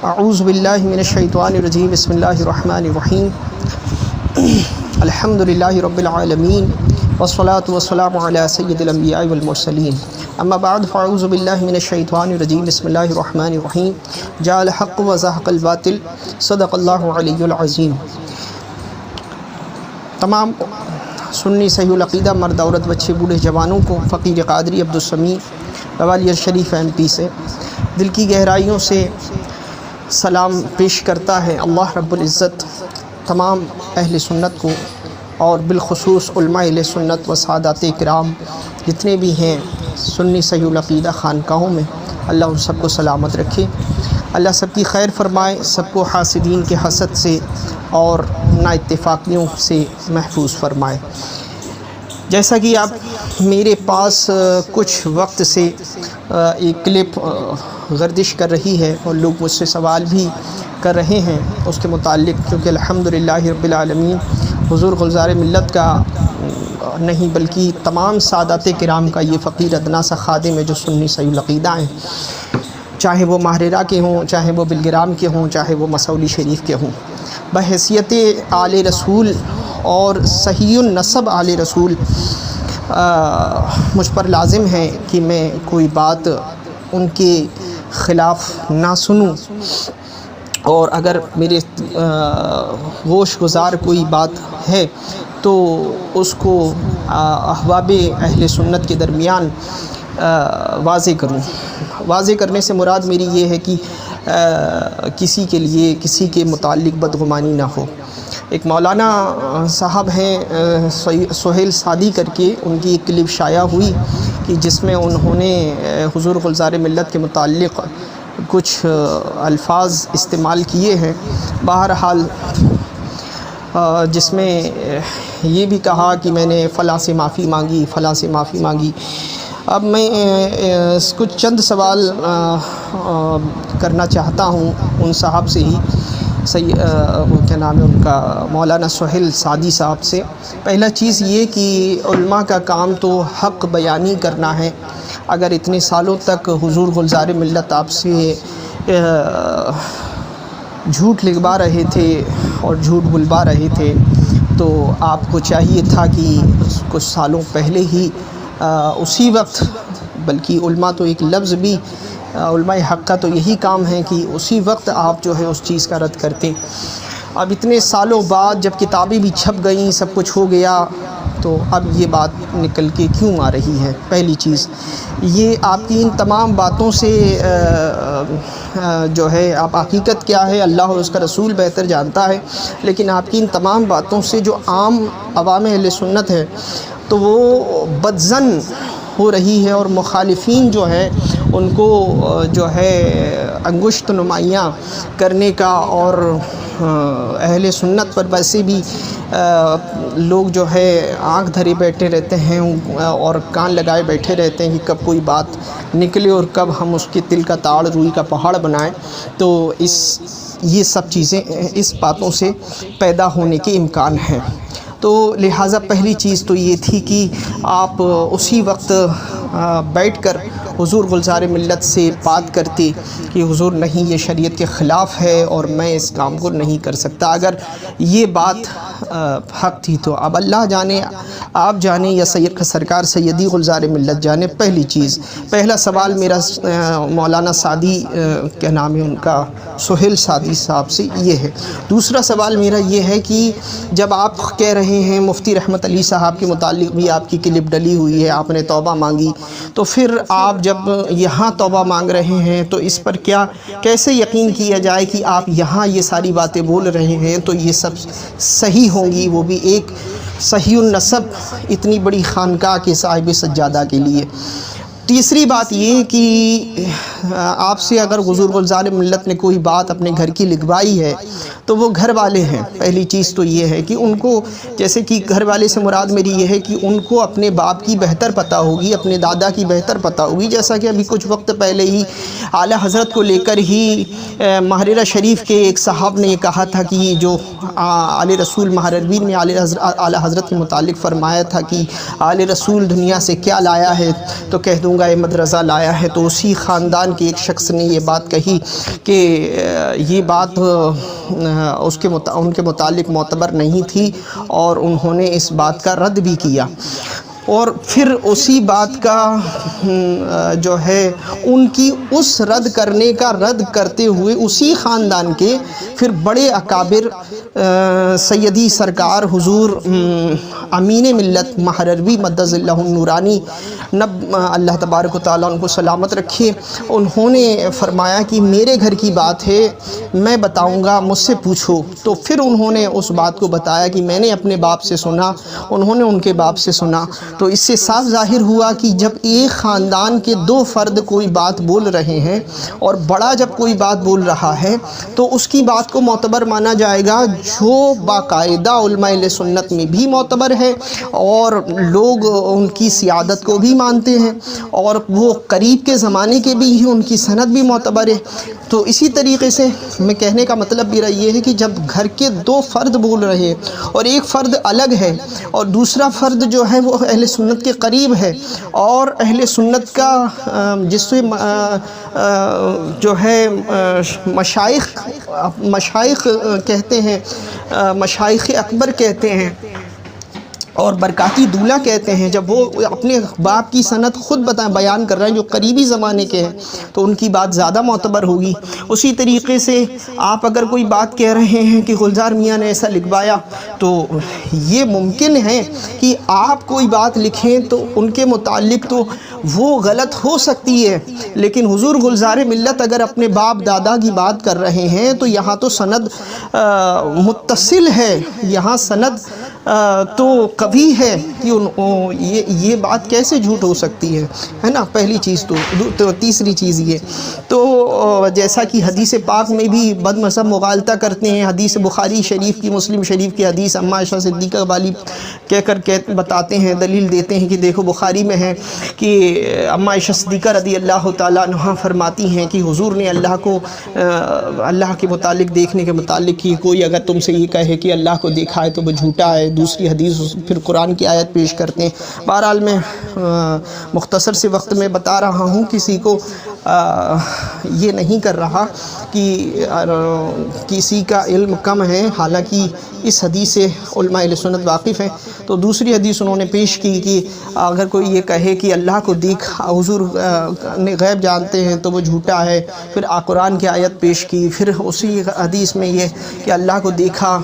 اعوذ باللہ من الشیطان الرجیم بسم اللہ الرحمن الرحیم الحمدللہ رب العالمین والصلاة والسلام علی سید الانبیاء والمرسلین اما بعد فاعوذ باللہ من الشیطان الرجیم بسم اللہ الرحمن الرحیم جاء الحق وزهق الباطل صدق اللہ علی العظیم۔ تمام سنی صحیح العقیدہ مرد عورت بچے بوڑھے جوانوں کو فقیر قادری عبدالسمیع گوالیار شریف ایم پی سے دل کی گہرائیوں سے سلام پیش کرتا ہے۔ اللہ رب العزت تمام اہل سنت کو اور بالخصوص علماء اہل سنت و سادات کرام جتنے بھی ہیں سنی صحیح العقیدہ خانقاہوں میں، اللہ ان سب کو سلامت رکھے، اللہ سب کی خیر فرمائے، سب کو حاسدین کے حسد سے اور نا اتفاقیوں سے محفوظ فرمائے۔ جیسا کہ آپ میرے پاس کچھ وقت سے ایک کلپ گردش کر رہی ہے اور لوگ مجھ سے سوال بھی کر رہے ہیں اس کے متعلق، کیونکہ الحمدللہ رب العالمین حضور گلزار ملت کا نہیں بلکہ تمام سادات کرام کا یہ فقیر ادنا سا خادم ہے جو سنی صحیح العقیدہ ہیں، چاہے وہ ماہرہ کے ہوں، چاہے وہ بلگرام کے ہوں، چاہے وہ مسولی شریف کے ہوں، بحیثیت آل رسول اور صحیح النسب آل رسول مجھ پر لازم ہے کہ میں کوئی بات ان کے خلاف نہ سنوں، اور اگر میرے گوش گزار کوئی بات ہے تو اس کو احباب اہل سنت کے درمیان واضح کروں۔ واضح کرنے سے مراد میری یہ ہے کہ کسی کے لیے کسی کے متعلق بدگمانی نہ ہو۔ ایک مولانا صاحب ہیں سہیل سعدی کر کے، ان کی ایک کلپ شائع ہوئی کہ جس میں انہوں نے حضور گلزار ملت کے متعلق کچھ الفاظ استعمال کیے ہیں، بہرحال جس میں یہ بھی کہا کہ میں نے فلاں سے معافی مانگی، فلاں سے معافی مانگی۔ اب میں کچھ چند سوال کرنا چاہتا ہوں ان صاحب سے ہی، کیا نام ہے ان کا، مولانا سہیل سعدی صاحب سے۔ پہلا چیز یہ کہ علماء کا کام تو حق بیانی کرنا ہے۔ اگر اتنے سالوں تک حضور گلزار ملت آپ سے جھوٹ لکھوا رہے تھے اور جھوٹ بلوا رہے تھے تو آپ کو چاہیے تھا کہ کچھ سالوں پہلے ہی اسی وقت، بلکہ علماء تو ایک لفظ بھی، علماء حق کا تو یہی کام ہے کہ اسی وقت آپ جو ہے اس چیز کا رد کرتے۔ اب اتنے سالوں بعد جب کتابیں بھی چھپ گئیں، سب کچھ ہو گیا، تو اب یہ بات نکل کے کیوں آ رہی ہے؟ پہلی چیز یہ، آپ کی ان تمام باتوں سے جو ہے آپ حقیقت کیا ہے اللہ اور اس کا رسول بہتر جانتا ہے، لیکن آپ کی ان تمام باتوں سے جو عام عوام اہل سنت ہے تو وہ بدظن ہو رہی ہے، اور مخالفین جو ہیں ان کو جو ہے انگشت نمایاں کرنے کا، اور اہل سنت پر ویسے بھی لوگ جو ہے آنکھ دھرے بیٹھے رہتے ہیں اور کان لگائے بیٹھے رہتے ہیں کہ کب کوئی بات نکلے اور کب ہم اس کے دل کا تاڑ روئی کا پہاڑ بنائیں۔ تو یہ سب چیزیں اس باتوں سے پیدا ہونے کے امکان ہیں۔ تو لہٰذا پہلی چیز تو یہ تھی کہ آپ اسی وقت بیٹھ کر حضور گلزار ملت سے بات کرتے کہ حضور نہیں، یہ شریعت کے خلاف ہے اور میں اس کام کو نہیں کر سکتا۔ اگر یہ بات حق تھی تو اب اللہ جانے، آپ جانے، یا سرکار سیدی گلزار ملت جانے۔ پہلی چیز، پہلا سوال میرا مولانا سعدی، کیا نام ہے ان کا، سہیل سعدی صاحب سے یہ ہے۔ دوسرا سوال میرا یہ ہے کہ جب آپ کہہ رہے ہیں مفتی رحمت علی صاحب کے متعلق بھی آپ کی کلپ ڈلی ہوئی ہے، آپ نے توبہ مانگی، تو پھر آپ جب یہاں توبہ مانگ رہے ہیں تو اس پر کیسے یقین کیا جائے کہ آپ یہاں یہ ساری باتیں بول رہے ہیں تو یہ سب صحیح ہوں گی، وہ بھی ایک صحیح النسب اتنی بڑی خانقاہ کے صاحب سجادہ کے لیے۔ تیسری بات یہ کہ آپ سے اگر حضور گلزار ملت نے کوئی بات اپنے گھر کی لکھوائی ہے تو وہ گھر والے ہیں۔ پہلی چیز تو یہ ہے کہ ان کو، جیسے کہ گھر والے سے مراد میری یہ ہے کہ ان کو اپنے باپ کی بہتر پتہ ہوگی، اپنے دادا کی بہتر پتہ ہوگی، جیسا کہ ابھی کچھ وقت پہلے ہی اعلیٰ حضرت کو لے کر ہی ماہرہ شریف کے ایک صاحب نے یہ کہا تھا کہ یہ جو آل رسول مہرروین نے اعلیٰ حضرت کے متعلق فرمایا تھا کہ آل رسول دنیا سے کیا لایا ہے، تو کہہ دوں گا احمد رضا لایا ہے، تو اسی خاندان کے ایک شخص نے یہ بات کہی کہ یہ بات ان کے متعلق معتبر نہیں تھی، اور انہوں نے اس بات کا رد بھی کیا، اور پھر اسی بات کا جو ہے ان کی اس رد کرنے کا رد کرتے ہوئے اسی خاندان کے پھر بڑے اکابر سیدی سرکار حضور امین ملت مہروی مدظ اللہ النورانی اللہ تبارک و تعالیٰ ان کو سلامت رکھے، انہوں نے فرمایا کہ میرے گھر کی بات ہے، میں بتاؤں گا، مجھ سے پوچھو۔ تو پھر انہوں نے اس بات کو بتایا کہ میں نے اپنے باپ سے سنا، انہوں نے ان کے باپ سے سنا۔ تو اس سے صاف ظاہر ہوا کہ جب ایک خاندان کے دو فرد کوئی بات بول رہے ہیں اور بڑا جب کوئی بات بول رہا ہے تو اس کی بات کو معتبر مانا جائے گا، جو باقاعدہ علماء اہل سنت میں بھی معتبر ہے اور لوگ ان کی سیادت کو بھی مانتے ہیں، اور وہ قریب کے زمانے کے بھی ہیں، ان کی سند بھی معتبر ہے۔ تو اسی طریقے سے میں کہنے کا مطلب بھی یہ ہے کہ جب گھر کے دو فرد بول رہے ہیں اور ایک فرد الگ ہے اور دوسرا فرد جو ہے وہ اہل سنت کے قریب ہے، اور اہل سنت کا جس سے جو ہے مشائخ کہتے ہیں، مشائخ اکبر کہتے ہیں اور برکاتی دولہ کہتے ہیں، جب وہ اپنے باپ کی سند خود بیان کر رہے ہیں جو قریبی زمانے کے ہیں تو ان کی بات زیادہ معتبر ہوگی۔ اسی طریقے سے آپ اگر کوئی بات کہہ رہے ہیں کہ گلزار میاں نے ایسا لکھوایا، تو یہ ممکن ہے کہ آپ کوئی بات لکھیں تو ان کے متعلق تو وہ غلط ہو سکتی ہے، لیکن حضور گلزار ملت اگر اپنے باپ دادا کی بات کر رہے ہیں تو یہاں تو سند متصل ہے، یہاں سند تو کبھی ہے کہ یہ بات کیسے جھوٹ ہو سکتی ہے نا، پہلی چیز تو تیسری چیز یہ تو جیسا کہ حدیث پاک میں بھی بد مذہب مغالطہ کرتے ہیں، حدیث بخاری شریف کی، مسلم شریف کی حدیث اماں عائشہ صدیقہ والی کہہ کر بتاتے ہیں، دلیل دیتے ہیں کہ دیکھو بخاری میں ہے کہ اماں عائشہ صدیقہ رضی اللہ تعالیٰ عنہا فرماتی ہیں کہ حضور نے اللہ کے متعلق دیکھنے کے متعلق کہ کوئی اگر تم سے یہ کہے کہ اللہ کو دیکھا ہے تو وہ جھوٹا ہے، دوسری حدیث پھر قرآن کی آیت پیش کرتے ہیں۔ بہرحال میں مختصر سے وقت میں بتا رہا ہوں، کسی کو یہ نہیں کر رہا کہ کسی کا علم کم ہے، حالانکہ اس حدیث سے علماء اہل سنت واقف ہیں۔ تو دوسری حدیث انہوں نے پیش کی کہ اگر کوئی یہ کہے کہ اللہ کو حضور نے غیب جانتے ہیں تو وہ جھوٹا ہے، پھر قرآن کی آیت پیش کی، پھر اسی حدیث میں یہ کہ اللہ کو دیکھا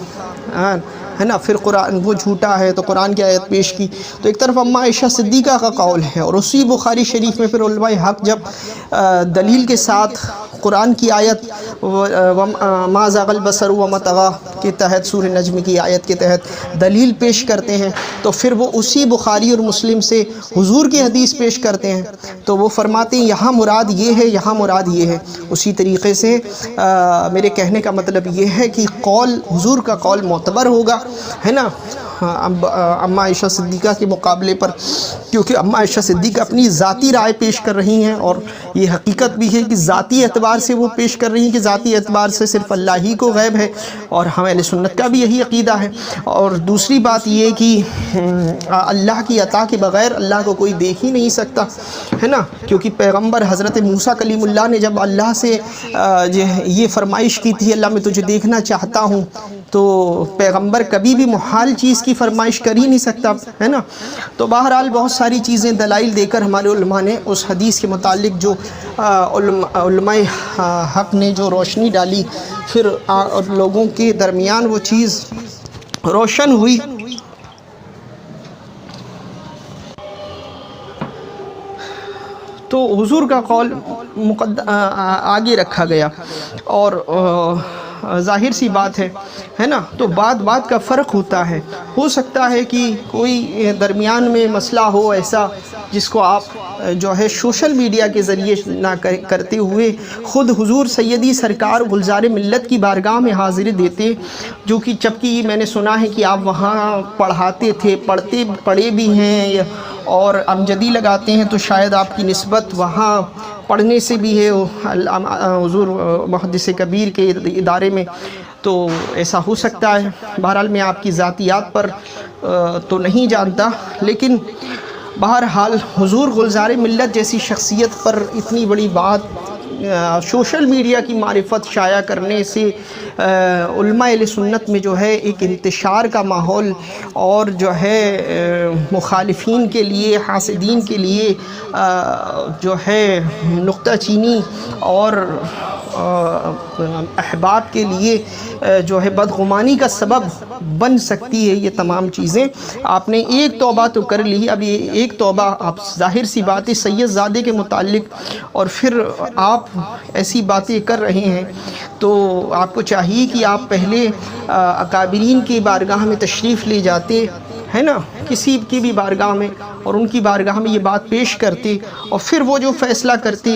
ہے نا، پھر قرآن وہ جھوٹا ہے تو قرآن کی آیت پیش کی۔ تو ایک طرف اماں عائشہ صدیقہ کا قول ہے، اور اسی بخاری شریف میں پھر علماء حق جب دلیل کے ساتھ قرآن کی آیت ما زاغ البصر وما طغى کے تحت، سورہ نجم کی آیت کے تحت دلیل پیش کرتے ہیں، تو پھر وہ اسی بخاری اور مسلم سے حضور کی حدیث پیش کرتے ہیں، تو وہ فرماتے ہیں یہاں مراد یہ ہے، یہاں مراد یہ ہے۔ اسی طریقے سے میرے کہنے کا مطلب یہ ہے کہ قول حضور کا قول معتبر ہوگا، ہے نا، اماں عائشہ صدیقہ کے مقابلے پر، کیونکہ اماں عائشہ صدیقہ اپنی ذاتی رائے پیش کر رہی ہیں، اور یہ حقیقت بھی ہے کہ ذاتی اعتبار سے وہ پیش کر رہی ہیں کہ ذاتی اعتبار سے صرف اللہ ہی کو غیب ہے، اور ہم اہل سنت کا بھی یہی عقیدہ ہے۔ اور دوسری بات یہ کہ اللہ کی عطا کے بغیر اللہ کو کوئی دیکھ ہی نہیں سکتا، ہے نا، کیونکہ پیغمبر حضرت موسیٰ کلیم اللہ نے جب اللہ سے یہ فرمائش کی تھی اللہ میں تجھے دیکھنا چاہتا ہوں، تو پیغمبر کبھی بھی محال چیز کی فرمائش کر ہی نہیں سکتا، ہے نا۔ تو بہرحال بہت ساری چیزیں دلائل دے کر ہمارے علماء نے اس حدیث کے متعلق جو علماء حق نے جو روشنی ڈالی، پھر لوگوں کے درمیان وہ چیز روشن ہوئی۔ تو حضور کا قول آگے رکھا گیا، اور ظاہر سی بات ہے نا، تو بات کا فرق ہوتا ہے۔ ہو سکتا ہے کہ کوئی درمیان میں مسئلہ ہو ایسا جس کو آپ جو ہے سوشل میڈیا کے ذریعے نہ کرتے ہوئے خود حضور سیدی سرکار گلزار ملت کی بارگاہ میں حاضری دیتے، جو کہ جبکہ میں نے سنا ہے کہ آپ وہاں پڑھاتے تھے، پڑھے بھی ہیں اور امجدی لگاتے ہیں، تو شاید آپ کی نسبت وہاں پڑھنے سے بھی ہے حضور محدث کبیر کے ادارے میں، تو ایسا ہو سکتا ہے۔ بہرحال میں آپ کی ذاتیات پر تو نہیں جانتا، لیکن بہرحال حضور گلزار ملت جیسی شخصیت پر اتنی بڑی بات سوشل میڈیا کی معرفت شائع کرنے سے علماء اہل سنت میں جو ہے ایک انتشار کا ماحول اور جو ہے مخالفین کے لیے، حاسدین کے لیے جو ہے نقطہ چینی اور احباب کے لیے جو ہے بدگمانی کا سبب بن سکتی ہے۔ یہ تمام چیزیں آپ نے ایک توبہ تو کر لی، اب یہ ایک توبہ آپ ظاہر سی بات ہے سید زادے کے متعلق، اور پھر آپ ایسی باتیں کر رہے ہیں تو آپ کو چاہیے کہ آپ پہلے اکابرین کی بارگاہ میں تشریف لے جاتے ہے نا، کسی کی بھی بارگاہ میں، اور ان کی بارگاہ میں یہ بات پیش کرتے، اور پھر وہ جو فیصلہ کرتے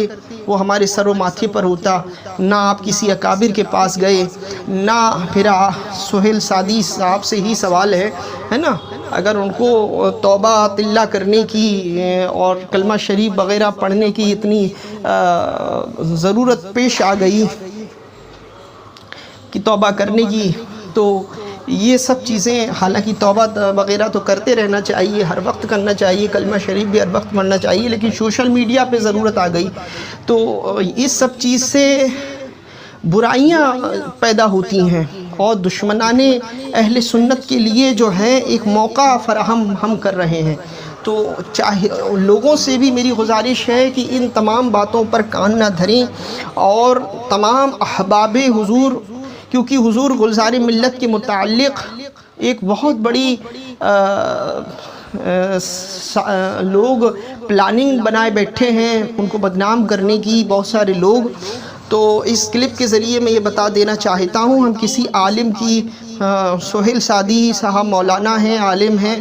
وہ ہمارے سر و ماتھے پر ہوتا۔ نہ آپ کسی اکابر کے پاس گئے، نہ پھر سہیل سعدی صاحب سے ہی سوال ہے نا، اگر ان کو توبہ تلہ کرنے کی اور کلمہ شریف وغیرہ پڑھنے کی اتنی ضرورت پیش آ گئی کہ توبہ کرنے کی، تو یہ سب چیزیں حالانکہ توبہ وغیرہ تو کرتے رہنا چاہیے، ہر وقت کرنا چاہیے، کلمہ شریف بھی ہر وقت پڑھنا چاہیے، لیکن سوشل میڈیا پہ ضرورت آ گئی تو اس سب چیز سے برائیاں پیدا ہوتی ہیں، اور دشمنان اہل سنت کے لیے جو ہے ایک موقع فراہم ہم کر رہے ہیں۔ تو چاہے لوگوں سے بھی میری گزارش ہے کہ ان تمام باتوں پر کان نہ دھریں، اور تمام احباب حضور، کیونکہ حضور گلزار ملت کے متعلق ایک بہت بڑی لوگ پلاننگ بنائے بیٹھے ہیں ان کو بدنام کرنے کی، بہت سارے لوگ۔ تو اس کلپ کے ذریعے میں یہ بتا دینا چاہتا ہوں، ہم کسی عالم کی، سہیل سعدی صاحب مولانا ہیں، عالم ہیں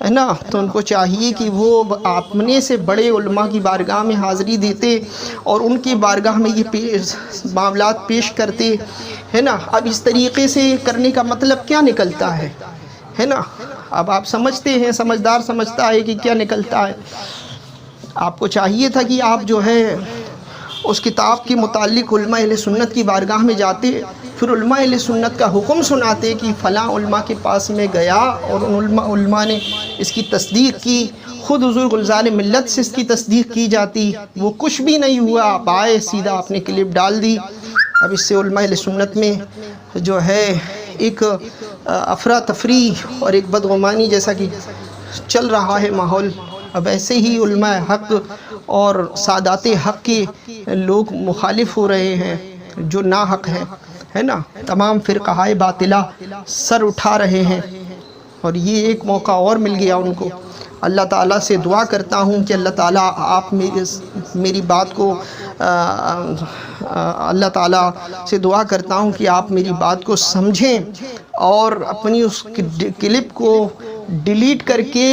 ہے نا، تو ان کو چاہیے کہ وہ اپنے سے بڑے علماء کی بارگاہ میں حاضری دیتے اور ان کی بارگاہ میں یہ معاملات پیش کرتے ہے نا۔ اب اس طریقے سے کرنے کا مطلب کیا نکلتا ہے نا، اب آپ سمجھتے ہیں، سمجھدار سمجھتا ہے کہ کیا نکلتا ہے۔ آپ کو چاہیے تھا کہ آپ جو ہے اس کتاب کے متعلق علماء اہل سنت کی بارگاہ میں جاتے، پھر علماء اہل سنت کا حکم سناتے کہ فلاں علماء کے پاس میں گیا اور ان علماء نے اس کی تصدیق کی، خود حضور گلزار ملت سے اس کی تصدیق کی جاتی، وہ کچھ بھی نہیں ہوا، آپ آئے سیدھا اپنے کلپ ڈال دی۔ اب اس سے علماء اہل سنت میں جو ہے ایک افراتفری اور ایک بدگمانی جیسا کہ چل رہا ہے ماحول، اب ایسے ہی علماء حق اور سادات حق کے لوگ مخالف ہو رہے ہیں جو ناحق ہیں ہے نا، تمام فرقہ باطلہ سر اٹھا رہے ہیں، اور یہ ایک موقع اور مل گیا ان کو۔ اللہ تعالیٰ سے دعا کرتا ہوں کہ اللہ تعالیٰ آپ میری بات کو اللہ تعالیٰ سے دعا کرتا ہوں کہ آپ میری بات کو سمجھیں اور اپنی اس کلپ کو ڈیلیٹ کر کے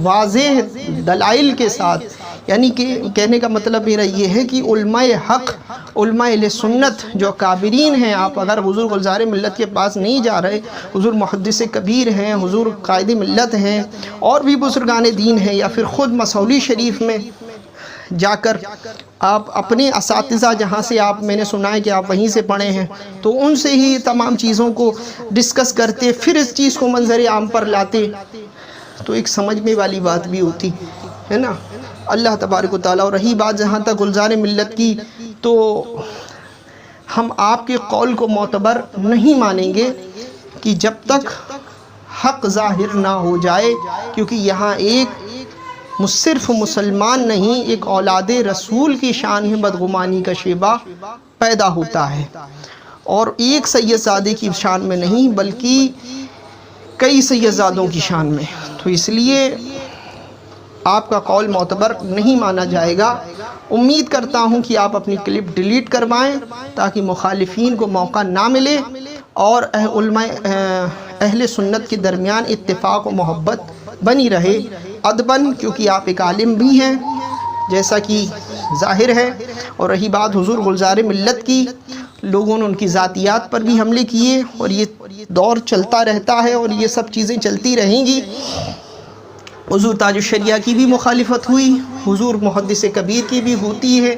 واضح دلائل کے ساتھ، یعنی کہ کہنے کا مطلب میرا یہ ہے کہ علماء حق، علماء اہل سنت جو کابرین ہیں، آپ اگر حضور گلزار ملت کے پاس نہیں جا رہے، حضور محدث کبیر ہیں، حضور قائد ملت ہیں، اور بھی بزرگان دین ہیں، یا پھر خود مسولی شریف میں جا کر آپ اپنے اساتذہ جہاں سے آپ، میں نے سنا ہے کہ آپ وہیں سے پڑھے ہیں، تو ان سے ہی تمام چیزوں کو ڈسکس کرتے، پھر اس چیز کو منظر عام پر لاتے، تو ایک سمجھنے والی بات بھی ہوتی ہے نا۔ اللہ تبارک و تعالیٰ، اور رہی بات جہاں تک گلزار ملت کی، تو ہم آپ کے قول کو معتبر نہیں مانیں گے کہ جب تک حق ظاہر نہ ہو جائے، کیونکہ یہاں ایک صرف مسلمان نہیں، ایک اولاد رسول کی شان میں بدگمانی کا شیبہ پیدا ہوتا ہے، اور ایک سید زادے کی شان میں نہیں بلکہ کئی سید زادوں کی شان میں، تو اس لیے آپ کا قول معتبر نہیں مانا جائے گا۔ امید کرتا ہوں کہ آپ اپنی کلپ ڈیلیٹ کروائیں تاکہ مخالفین کو موقع نہ ملے، اور علماء اہل سنت کے درمیان اتفاق و محبت بنی رہے ادباً، کیونکہ آپ ایک عالم بھی ہیں جیسا کہ ظاہر ہے۔ اور رہی بات حضور گلزار ملت کی، لوگوں نے ان کی ذاتیات پر بھی حملے کیے، اور یہ دور چلتا رہتا ہے اور یہ سب چیزیں چلتی رہیں گی۔ حضور تاج الشریعہ کی بھی مخالفت ہوئی، حضور محدث کبیر کی بھی ہوتی ہے،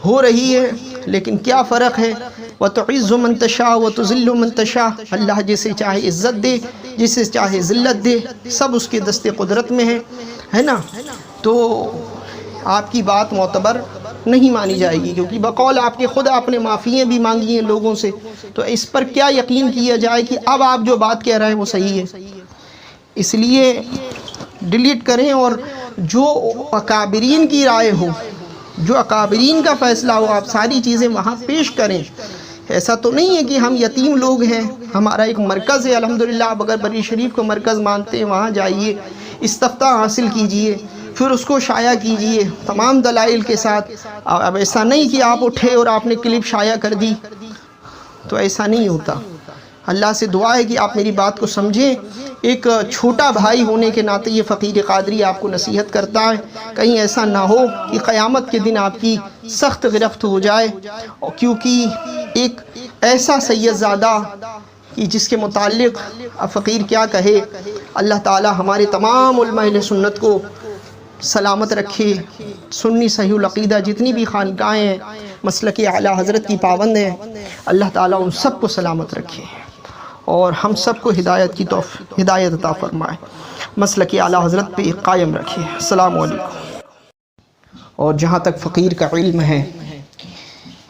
ہو رہی ہے، لیکن کیا فرق ہے؟ وَتُعِزُّ مَن تَشَاءُ وَتُذِلُّ مَن تَشَاءُ، اللہ جسے چاہے عزت دے، جسے چاہے ذلت دے، سب اس کے دست قدرت میں ہے ہے نا، تو آپ کی بات معتبر نہیں مانی جائے گی، کیونکہ بقول آپ کے خود آپ نے معافیاں بھی مانگی ہیں لوگوں سے، تو اس پر کیا یقین کیا جائے کہ اب آپ جو بات کہہ رہے ہیں وہ صحیح ہے؟ اس لیے ڈیلیٹ کریں، اور جو اکابرین کی رائے ہو، جو اکابرین کا فیصلہ ہو، آپ ساری چیزیں وہاں پیش کریں۔ ایسا تو نہیں ہے کہ ہم یتیم لوگ ہیں، ہمارا ایک مرکز ہے الحمدللہ، آپ اگر بری شریف کو مرکز مانتے ہیں وہاں جائیے، استفتاء حاصل کیجئے، پھر اس کو شائع کیجئے تمام دلائل کے ساتھ۔ اب ایسا نہیں کہ آپ اٹھے اور آپ نے کلپ شائع کر دی، تو ایسا نہیں ہوتا۔ اللہ سے دعا ہے کہ آپ میری بات کو سمجھیں، ایک چھوٹا بھائی ہونے کے ناطے یہ فقیر قادری آپ کو نصیحت کرتا ہے، کہیں ایسا نہ ہو کہ قیامت کے دن آپ کی سخت گرفت ہو جائے، کیونکہ ایک ایسا سید زادہ کہ جس کے متعلق اب فقیر کیا کہے۔ اللہ تعالی ہمارے تمام علماء اہل سنت کو سلامت رکھے، سنی صحیح العقیدہ جتنی بھی خانقاہیں ہیں مسلک اعلیٰ حضرت کی پابند ہیں، اللہ تعالیٰ ان سب کو سلامت رکھے اور ہم سب کو ہدایت عطا فرمائے، مسلک اعلیٰ حضرت پہ قائم رکھے۔ السلام علیکم۔ اور جہاں تک فقیر کا علم ہے،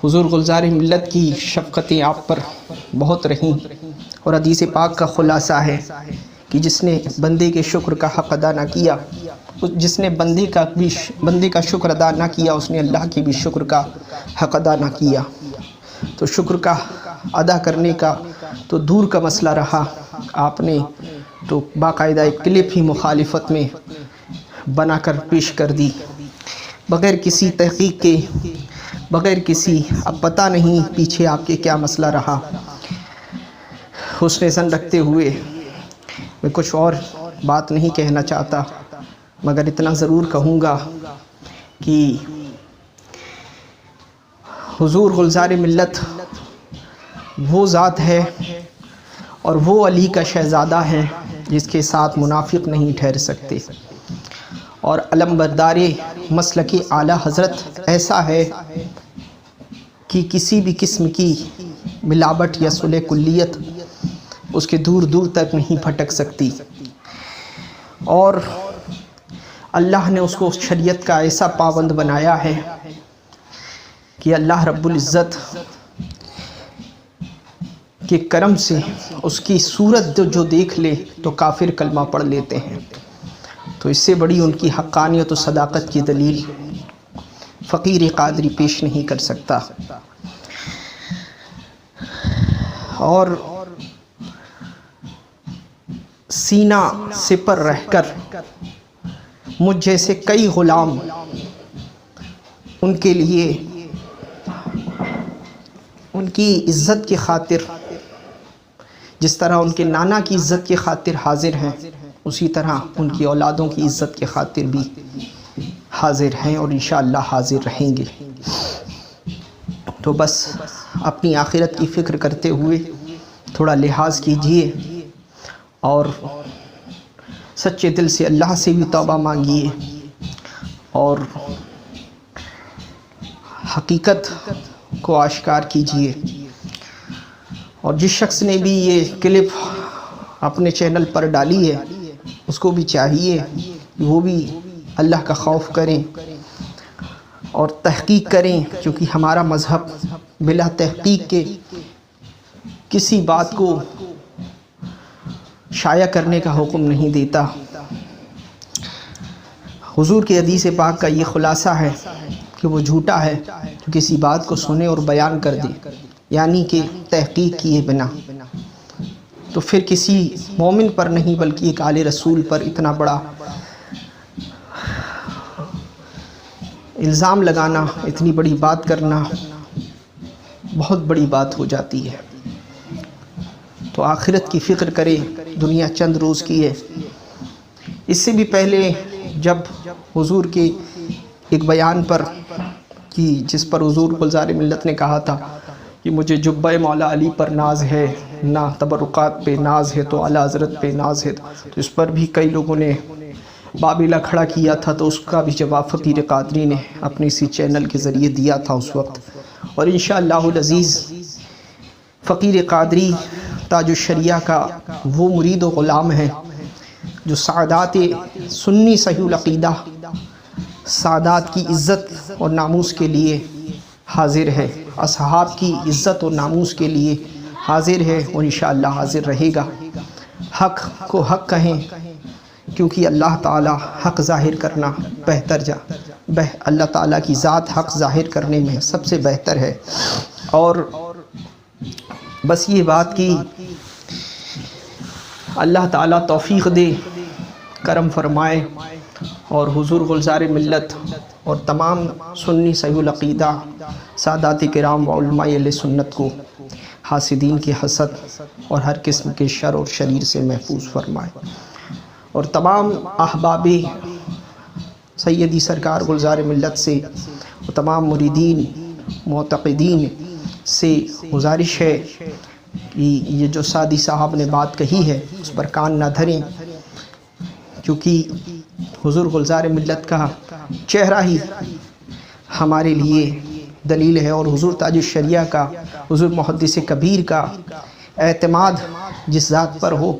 حضور گلزار ملت کی شفقتیں آپ پر بہت رہیں، اور حدیث پاک کا خلاصہ ہے کہ جس نے بندے کے شکر کا حق ادا نہ کیا، جس نے بندے کا شکر ادا نہ کیا، اس نے اللہ کے بھی شکر کا حق ادا نہ کیا۔ تو شکر کا ادا کرنے کا تو دور کا مسئلہ رہا، آپ نے تو باقاعدہ ایک کلپ ہی مخالفت میں بنا کر پیش کر دی، بغیر کسی تحقیق کے، بغیر کسی، اب پتہ نہیں پیچھے آپ کے کیا مسئلہ رہا۔ حسن ظن رکھتے ہوئے میں کچھ اور بات نہیں کہنا چاہتا، مگر اتنا ضرور کہوں گا کہ حضور گلزار ملت وہ ذات ہے اور وہ علی کا شہزادہ ہے جس کے ساتھ منافق نہیں ٹھہر سکتے، اور علم بردار مسلک اعلیٰ حضرت ایسا ہے کہ کسی بھی قسم کی ملاوٹ یا صلح کلیت اس کے دور دور تک نہیں پھٹک سکتی، اور اللہ نے اس کو شریعت کا ایسا پابند بنایا ہے کہ اللہ رب العزت کے کرم سے اس کی صورت جو دیکھ لے تو کافر کلمہ پڑھ لیتے ہیں۔ تو اس سے بڑی ان کی حقانیت و صداقت کی دلیل فقیر قادری پیش نہیں کر سکتا۔ اور سینہ سپر رہ کر مجھ جیسے کئی غلام ان کے لیے ان کی عزت کی خاطر، جس طرح ان کے نانا کی عزت کی خاطر حاضر ہیں، اسی طرح ان کی اولادوں کی عزت کی خاطر بھی حاضر ہیں، اور انشاءاللہ حاضر رہیں گے۔ تو بس اپنی آخرت کی فکر کرتے ہوئے تھوڑا لحاظ کیجئے، اور سچے دل سے اللہ سے بھی توبہ مانگیے، اور حقیقت کو آشکار کیجئے۔ اور جس شخص نے بھی یہ کلپ اپنے چینل پر ڈالی ہے، اس کو بھی چاہیے کہ وہ بھی اللہ کا خوف کریں اور تحقیق کریں، کیونکہ ہمارا مذہب بلا تحقیق کے کسی بات کو شائع کرنے کا حکم نہیں دیتا۔ حضور کی حدیث پاک کا یہ خلاصہ ہے کہ وہ جھوٹا ہے جو کسی بات کو سنے اور بیان کر دے، یعنی کہ تحقیق کیے بنا۔ تو پھر کسی مومن پر نہیں بلکہ ایک آل رسول پر اتنا بڑا الزام لگانا، اتنی بڑی بات کرنا بہت بڑی بات ہو جاتی ہے۔ تو آخرت کی فکر کرے، دنیا چند روز کی ہے۔ اس سے بھی پہلے جب حضور کے ایک بیان پر کہ جس پر حضور گلزار ملت نے کہا تھا کہ مجھے جبہ مولا علی پر ناز ہے، نہ تبرکات پہ ناز ہے تو اعلی حضرت پہ ناز ہے، تو اس پر بھی کئی لوگوں نے بابیلہ کھڑا کیا تھا، تو اس کا بھی جواب فقیر قادری نے اپنی اسی چینل کے ذریعے دیا تھا اس وقت۔ اور انشاءاللہ العزیز فقیر قادری تاج الشریعہ کا وہ مرید و غلام ہے جو سعادات سنی صحیح العقیدہ، سعادات کی عزت اور ناموس کے لیے حاضر ہے، اصحاب کی عزت اور ناموس کے لیے حاضر ہے اور انشاءاللہ حاضر رہے گا۔ حق کو حق کہیں، کیونکہ اللہ تعالیٰ حق ظاہر کرنا بہتر اللہ تعالیٰ کی ذات حق ظاہر کرنے میں سب سے بہتر ہے۔ اور بس یہ بات کی اللہ تعالیٰ توفیق دے، کرم فرمائے، اور حضور گلزار ملت اور تمام سنی صحیح العقیدہ سادات کرام و علماء اہل سنت کو حاسدین کی حسد اور ہر قسم کے شر اور شریر سے محفوظ فرمائے، اور تمام احباب سیدی سرکار گلزار ملت سے اور تمام مریدین معتقدین سے گزارش ہے کہ یہ جو سادی صاحب نے بات کہی ہے اس پر کان نہ دھریں، کیونکہ حضور گلزار ملت کا چہرہ ہی ہمارے لیے دلیل ہے، اور حضور تاج الشریعہ کا، حضور محدث کبیر کا اعتماد جس ذات پر ہو،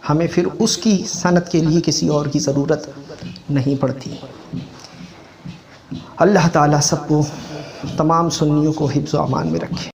ہمیں پھر اس کی سند کے لیے کسی اور کی ضرورت نہیں پڑتی۔ اللہ تعالیٰ سب کو، تمام سنیوں کو حفظ و امان میں رکھے۔